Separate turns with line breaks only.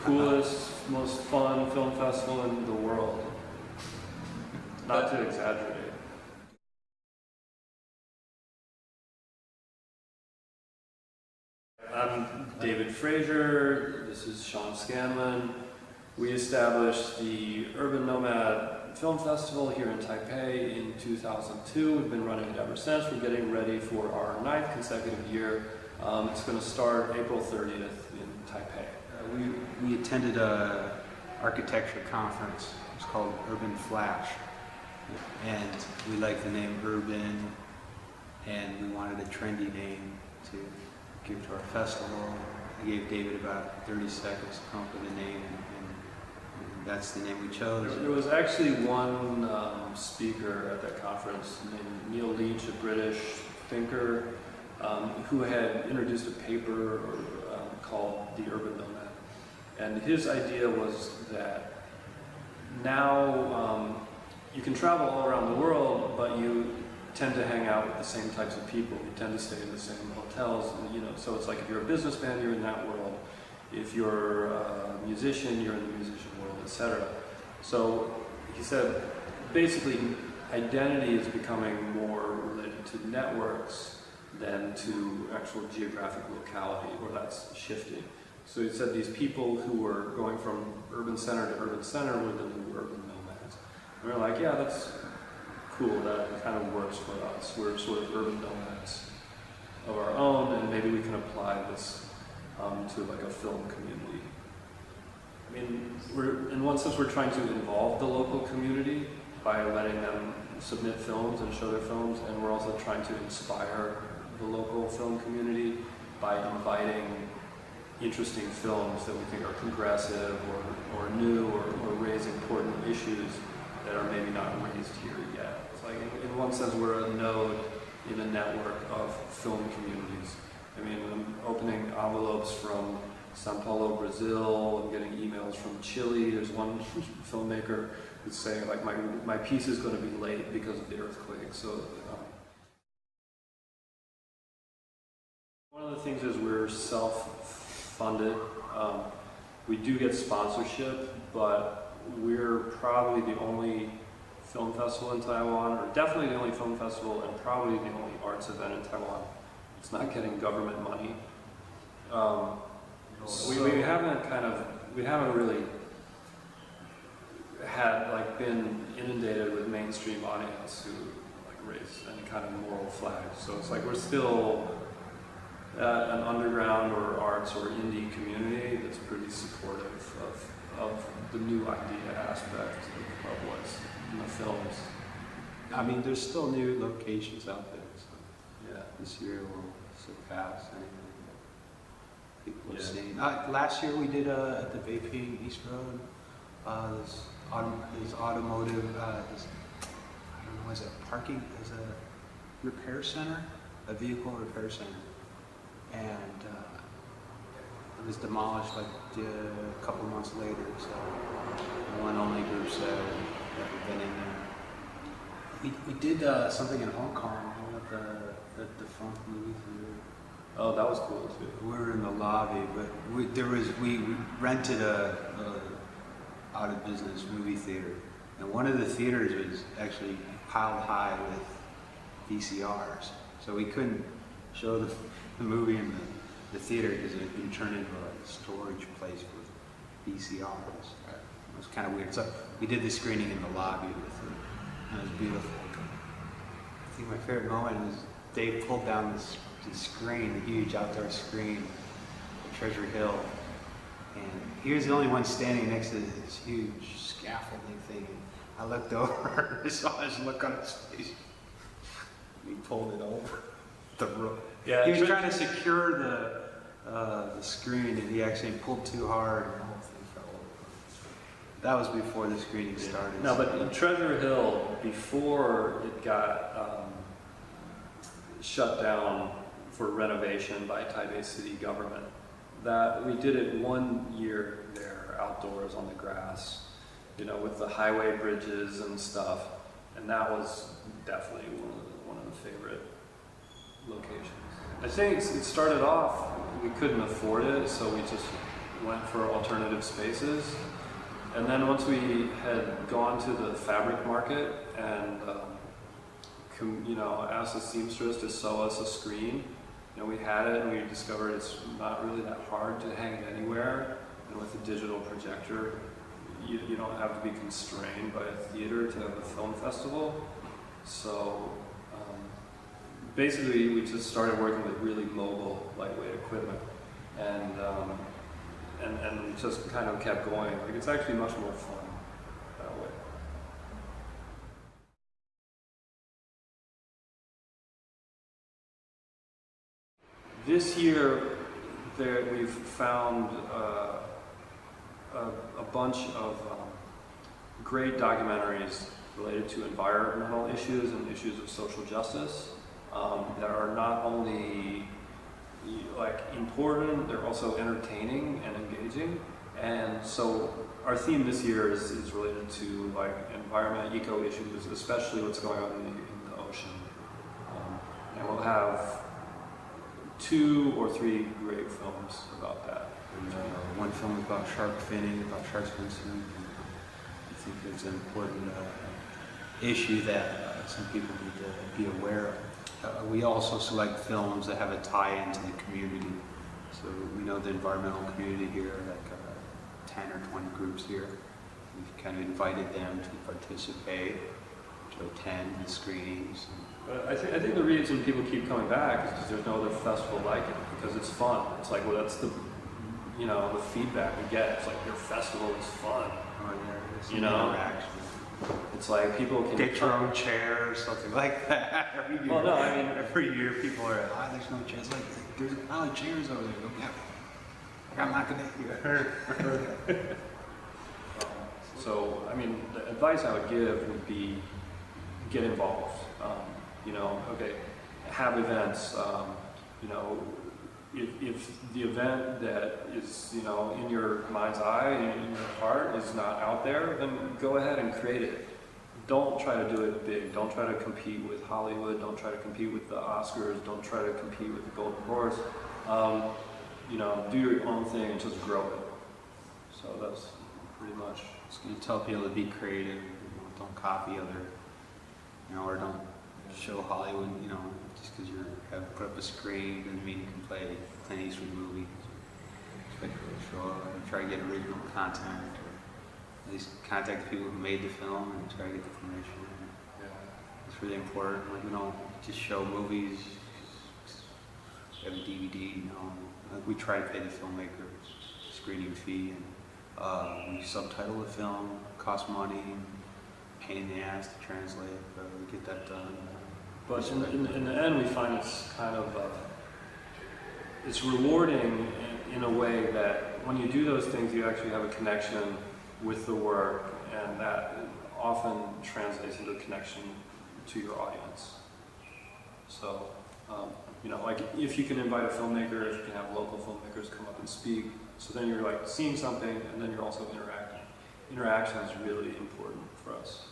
coolest, most fun film festival in the world. Not to exaggerate. I'm David Fraser, this is Sean Scanlon. We established the Urban Nomad Film Festival here in Taipei in 2002. We've been running it ever since. We're getting ready for our 9th consecutive year. It's going to start April 30th in Taipei.
We attended an architecture conference. It's called Urban Flash. And we liked the name Urban, and we wanted a trendy name to give to our festival. I gave David about 30 seconds to come up with a name, and that's the name we chose.
There was actually one speaker at that conference named Neil Leach, a British thinker, who had introduced a paper called The Urban Nomad. And his idea was that now you can travel all around the world, but you tend to hang out with the same types of people. You tend to stay in the same hotels, so it's like if you're a businessman, you're in that world. If you're a musician, you're in the musician world, etc. So he said, basically, identity is becoming more related to networks than to actual geographic locality, or that's shifting. So he said these people who were going from urban center to urban center were the new urban nomads. And we're like, yeah, that's cool, that kind of works for us. We're sort of urban nomads of our own, and maybe we can apply this to like a film community. I mean, in one sense, we're trying to involve the local community by letting them submit films and show their films, and we're also trying to inspire the local film community by inviting interesting films that we think are progressive or new or raise important issues that are maybe not raised here yet. It's like, in one sense, we're a node in a network of film communities. I mean, I'm opening envelopes from Sao Paulo, Brazil. I'm getting emails from Chile. There's one filmmaker who's saying, like, my piece is going to be late because of the earthquake. So one of the things is we're self-funded. We do get sponsorship, but we're probably the only film festival in Taiwan, or definitely the only film festival, and probably the only arts event in Taiwan. It's not getting government money. We haven't really had been inundated with mainstream audience who raise any kind of moral flag. So it's like we're still an underground or arts or indie community that's pretty supportive of the new idea aspect of what's in the films.
I mean, there's still new locations out there, so
yeah,
this year will surpass anything that people have seen. Last year we did at the Beiping East Road, this automotive, I don't know, is it parking, is a repair center, a vehicle repair center, and it was demolished a couple months later, so one only group said that we've been in there. We did something in Hong Kong with the Funk movie theater.
Oh, that was cool too.
We were in the lobby, but we rented a out of business movie theater, and one of the theaters was actually piled high with VCRs, so we couldn't show the movie in the theater because it had been turned into a storage place for VCRs. It was kind of weird. So we did the screening in the lobby with it, and it was beautiful. I think my favorite moment was Dave pulled down the screen, the huge outdoor screen at Treasure Hill, and he was the only one standing next to this huge scaffolding thing. And I looked over and saw his look on his face. He pulled it over the roof.
Yeah,
he was trying to secure the screen, and he actually pulled too hard, and the whole thing fell over. That was before the screening started.
No, but in Treasure Hill, before it got shut down for renovation by Taipei City government, that we did it 1 year there, outdoors on the grass, with the highway bridges and stuff, and that was definitely one of the favorite locations. I think it started off, we couldn't afford it, so we just went for alternative spaces. And then once we had gone to the fabric market and asked the seamstress to sew us a screen, we had it and we discovered it's not really that hard to hang it anywhere. And with a digital projector, you don't have to be constrained by a theater to have a film festival. So basically, we just started working with really mobile, lightweight equipment, and just kind of kept going. Like, it's actually much more fun that way. This year, we've found a bunch of great documentaries related to environmental issues and issues of social justice that are not only like important, they're also entertaining and engaging. And so our theme this year is related to like environment, eco issues, especially what's going on in the ocean. And we'll have 2 or 3 great films about that.
And, one film is about shark finning, about sharks fin soup. I think it's an important issue that some people need to be aware of. We also select films that have a tie-in to the community. So we know the environmental community here, like 10 or 20 groups here. We've kind of invited them to participate, to attend the screenings.
But I think the reason people keep coming back is because there's no other festival like it, because it's fun. It's like, well, that's the feedback we get. It's like, your festival is fun.
Oh, yeah,
You know?
interaction.
It's like people can
Get your own chair or something like that. Every year,
Well, no, I mean-
every year people are, there's no chairs. Like, there's a pile of chairs over there. Go, yeah. I'm not gonna hear.
So, I mean, the advice I would give would be get involved. Okay, have events. If the event that is, in your mind's eye and in your heart is not out there, then go ahead and create it. Don't try to do it big. Don't try to compete with Hollywood. Don't try to compete with the Oscars. Don't try to compete with the Golden Horse. Do your own thing and just grow it. So that's pretty much.
Just gonna tell people to be creative. Don't copy other, or don't show Hollywood. Just because you have put up a screen doesn't mean you can play a Clint Eastwood movie. Try to get original content. At least contact the people who made the film and try to get the permission.
Yeah.
It's really important. Like, we don't just show movies. Have a DVD. Like, we try to pay the filmmaker screening fee, and we subtitle the film. Costs money, pain in the ass to translate, but we get that done.
But in the end, we find it's kind of it's rewarding in a way that when you do those things, you actually have a connection with the work, and that often translates into a connection to your audience. So, like if you can invite a filmmaker, if you can have local filmmakers come up and speak, so then you're like seeing something, and then you're also interacting. Interaction is really important for us.